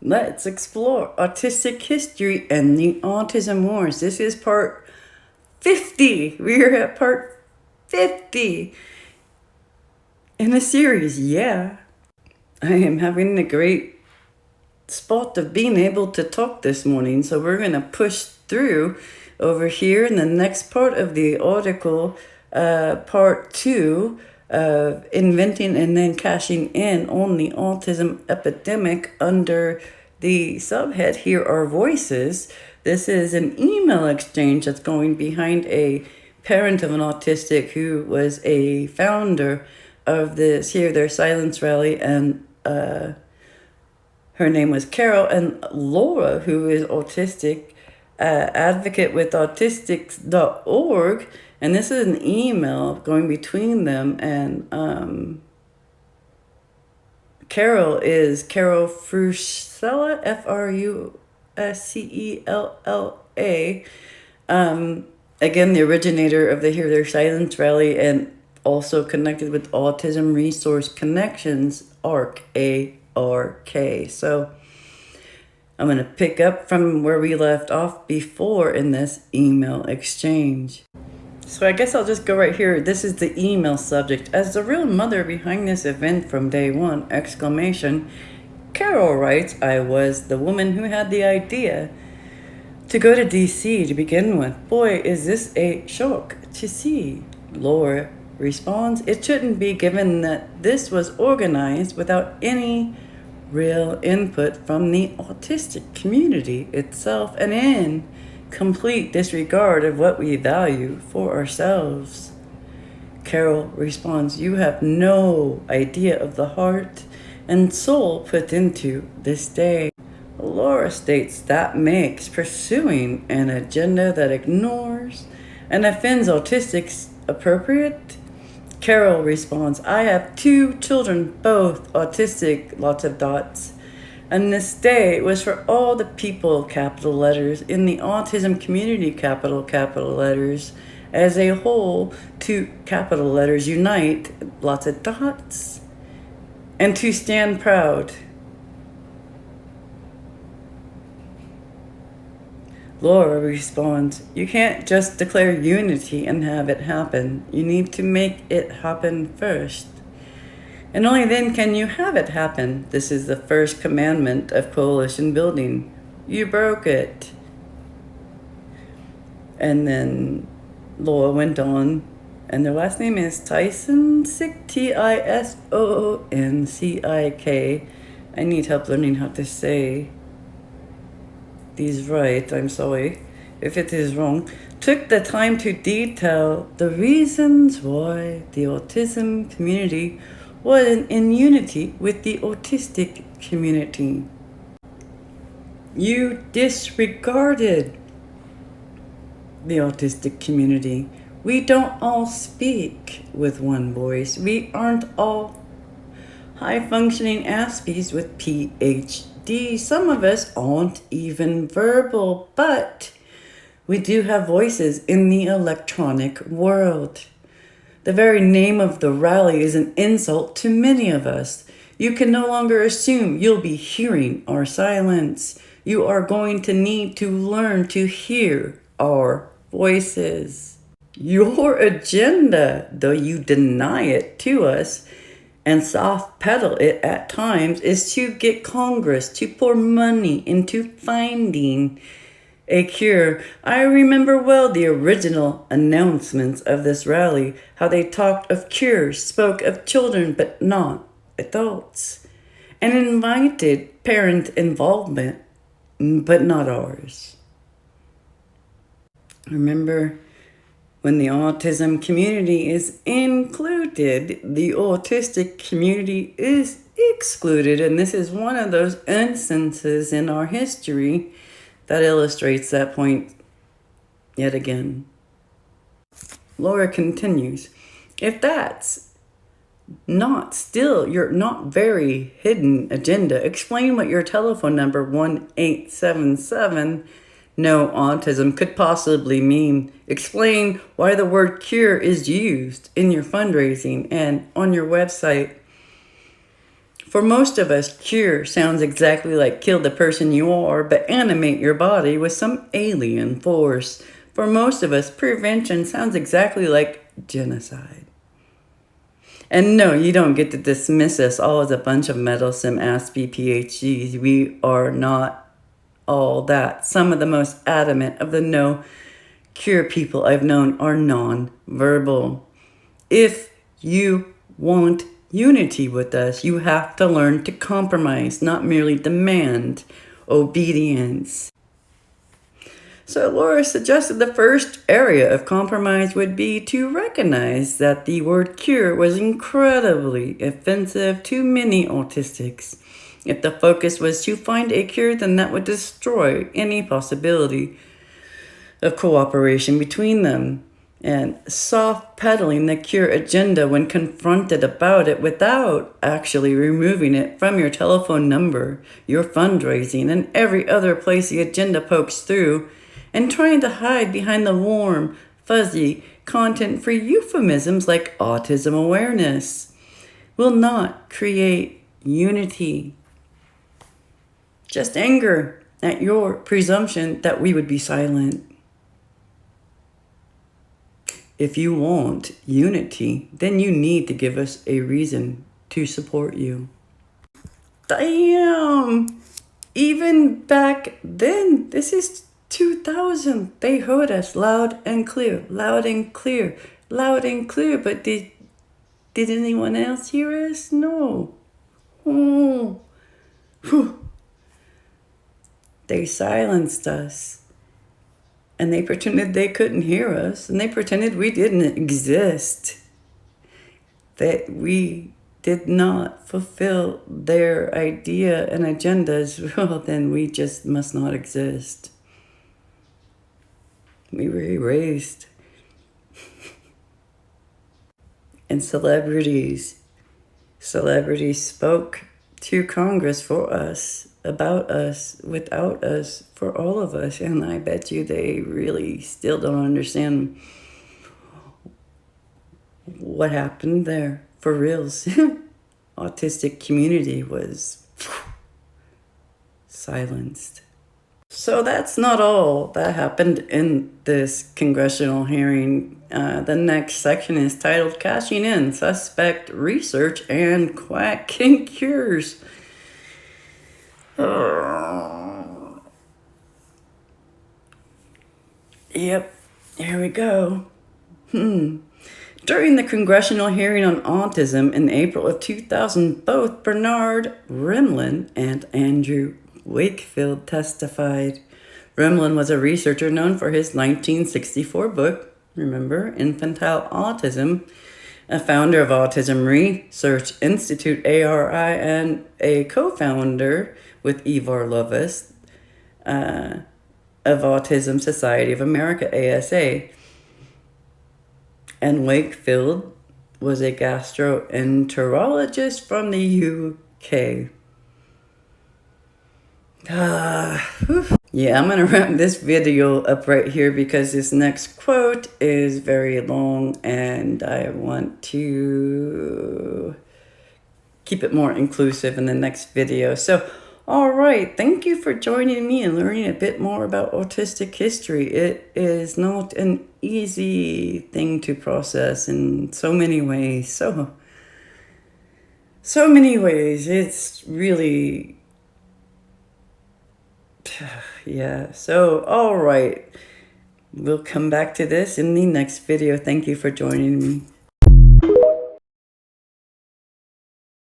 Let's explore Autistic History and the Autism Wars. This is part 50. We're at part 50 in the series. Yeah. I am having a great spot of being able to talk this morning, so we're going to push through over here in the next part of the article, part 2 of inventing and then cashing in on the autism epidemic under the subhead Here Are Voices. This is an email exchange that's going behind a parent of an autistic who was a founder of this Hear Their Silence rally, and her name was Carol, and Laura, who is autistic, advocate with autistics.org. And this is an email going between them. And Carol is Carol Fruscella, Fruscella. Again, the originator of the Hear Their Silence rally, and also connected with Autism Resource Connections, ARC, ARK. So I'm going to pick up from where we left off before in this email exchange. So I guess I'll just go right here. This is the email subject. As the real mother behind this event from day one, exclamation, Carol writes, I was the woman who had the idea to go to DC to begin with. Boy, is this a shock to see. Laura responds, it shouldn't be, given that this was organized without any real input from the autistic community itself, and in complete disregard of what we value for ourselves. Carol responds, you have no idea of the heart and soul put into this day. Laura states that makes pursuing an agenda that ignores and offends autistics appropriate. Carol responds, I have 2 children, both autistic, lots of dots. And this day was for all the people, capital letters, in the autism community, capital letters, as a whole, to capital letters unite, lots of dots, and to stand proud. Laura responds, you can't just declare unity and have it happen. You need to make it happen first. And only then can you have it happen. This is the first commandment of coalition building. You broke it. And then Laura went on, and their last name is Tysoncik, Tisoonck. I need help learning how to say these right, I'm sorry if it is wrong, took the time to detail the reasons why the autism community wasn't in unity with the autistic community. You disregarded the autistic community. We don't all speak with one voice. We aren't all high-functioning Aspies with PhD. Some of us aren't even verbal, but we do have voices in the electronic world. The very name of the rally is an insult to many of us. You can no longer assume you'll be hearing our silence. You are going to need to learn to hear our voices. Your agenda, though you deny it to us and soft pedal it at times, is to get Congress to pour money into finding a cure. I remember well the original announcements of this rally, how they talked of cures, spoke of children but not adults, and invited parent involvement but not ours. Remember, when the autism community is included, the autistic community is excluded, and this is one of those instances in our history that illustrates that point yet again. Laura continues, if that's not still your not very hidden agenda, explain what your telephone number 1877 no autism could possibly mean. Explain why the word cure is used in your fundraising and on your website For most of us, cure sounds exactly like kill the person you are, but animate your body with some alien force. For most of us, prevention sounds exactly like genocide. And no, you don't get to dismiss us all as a bunch of meddlesome aspie PhDs. We are not all that. Some of the most adamant of the no cure people I've known are non-verbal. If you want unity with us, you have to learn to compromise, not merely demand obedience. So Laura suggested the first area of compromise would be to recognize that the word cure was incredibly offensive to many autistics. If the focus was to find a cure, then that would destroy any possibility of cooperation between them. And soft peddling the cure agenda when confronted about it without actually removing it from your telephone number, your fundraising, and every other place the agenda pokes through, and trying to hide behind the warm, fuzzy, content-free euphemisms like autism awareness, will not create unity. Just anger at your presumption that we would be silent. If you want unity, then you need to give us a reason to support you. Damn! Even back then, this is 2000. They heard us loud and clear, loud and clear, loud and clear. But did anyone else hear us? No. Oh. Whew. They silenced us. And they pretended they couldn't hear us. And they pretended we didn't exist. That we did not fulfill their idea and agendas. Well, then we just must not exist. We were erased. And celebrities spoke to Congress for us, about us, without us, for all of us. And I bet you they really still don't understand what happened there, for reals. Autistic community was silenced. So that's not all that happened in this congressional hearing. The next section is titled Cashing In, Suspect Research and Quack Cures. Yep, here we go. During the congressional hearing on autism in April of 2000, both Bernard Rimland and Andrew Wakefield testified. Rimland was a researcher known for his 1964 book, remember, Infantile Autism, a founder of Autism Research Institute, ARI, and a co-founder with Ivar Lovaas of Autism Society of America, ASA. And Wakefield was a gastroenterologist from the UK. Yeah, I'm going to wrap this video up right here because this next quote is very long and I want to keep it more inclusive in the next video. So, all right, thank you for joining me and learning a bit more about autistic history. It is not an easy thing to process in so many ways. So many ways. It's really... yeah, so all right, we'll come back to this in the next video. Thank you for joining me.